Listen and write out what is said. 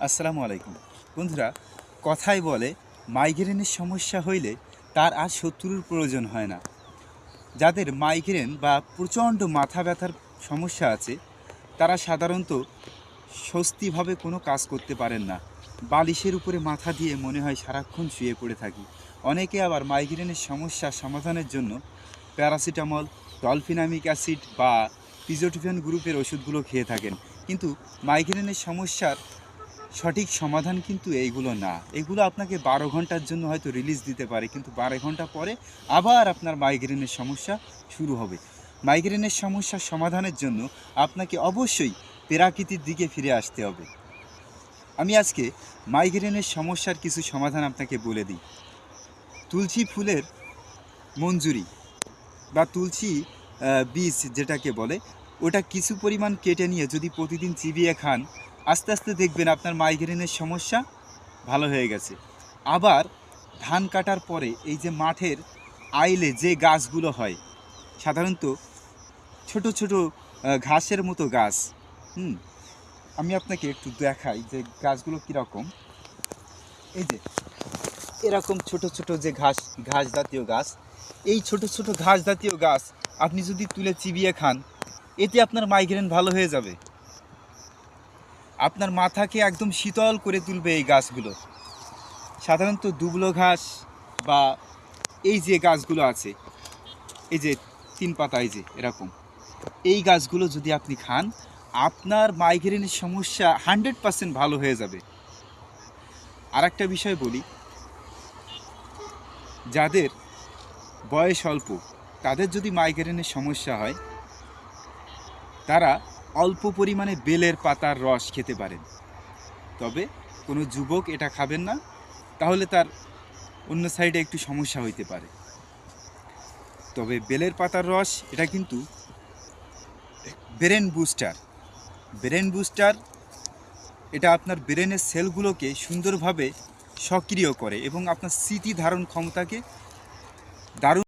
আসসালামু আলাইকুম বন্ধুরা। কথায় বলে মাইগ্রেনের সমস্যা হইলে তার আর শত্রুর প্রয়োজন হয় না। যাদের মাইগ্রেন বা প্রচণ্ড মাথা ব্যথার সমস্যা আছে তারা সাধারণত স্বস্তিভাবে কোনো কাজ করতে পারেন না। বালিশের উপরে মাথা দিয়ে মনে হয় সারাক্ষণ শুয়ে পড়ে থাকি। অনেকে আবার মাইগ্রেনের সমস্যা সমাধানের জন্য প্যারাসিটামল, ডলফিনামিক অ্যাসিড বা পিজোটিফেন গ্রুপের ওষুধগুলো খেয়ে থাকেন। কিন্তু মাইগ্রেনের সমস্যার সঠিক সমাধান কিন্তু এইগুলো না। এগুলো আপনাকে 12 ঘন্টার জন্য হয়তো রিলিজ দিতে পারে, কিন্তু 12 ঘন্টা পরে আবার আপনার মাইগ্রেনের সমস্যা শুরু হবে। মাইগ্রেনের সমস্যার সমাধানের জন্য আপনাকে অবশ্যই প্রাকৃতিক দিকে ফিরে আসতে হবে। আমি আজকে মাইগ্রেনের সমস্যার কিছু সমাধান আপনাকে বলে দিই। তুলসী ফুলের মঞ্জুরি বা তুলসী বীজ যেটাকে বলে, ওটা কিছু পরিমাণ কেটে নিয়ে যদি প্রতিদিন চিবিয়ে খান, আস্তে আস্তে দেখবেন আপনার মাইগ্রেনের সমস্যা ভালো হয়ে গেছে। আবার ধান কাটার পরে এই যে মাঠের আইলে যে গাছগুলো হয়, সাধারণত ছোট ছোট ঘাসের মতো গাছ, আমি আপনাকে একটু দেখাই যে গাছগুলো কীরকম। এই যে এরকম ছোট ছোট যে ঘাস জাতীয় গাছ, এই ছোট ছোট ঘাস জাতীয় গাছ আপনি যদি তুলে চিবিয়ে খান, এতে আপনার মাইগ্রেন ভালো হয়ে যাবে। আপনার মাথাকে একদম শীতল করে তুলবে এই গাছগুলো। সাধারণত দুবলো ঘাস বা এই যে গাছগুলো আছে, এই যে 3 পাতা, এই যে এরকম এই গাছগুলো যদি আপনি খান, আপনার মাইগ্রেনের সমস্যা 100% ভালো হয়ে যাবে। আর একটা বিষয় বলি, যাদের বয়স অল্প তাদের যদি মাইগ্রেনের সমস্যা হয়, তারা অল্প পরিমাণে বেলের পাতার রস খেতে পারেন। তবে কোনো যুবক এটা খাবেন না, তাহলে তার অন্য সাইডে একটু সমস্যা হইতে পারে। তবে বেলের পাতার রস এটা কিন্তু ব্রেন বুস্টার। এটা আপনার ব্রেনের সেলগুলোকে সুন্দরভাবে সক্রিয় করে এবং আপনার স্মৃতি ধারণ ক্ষমতাকে দারুণ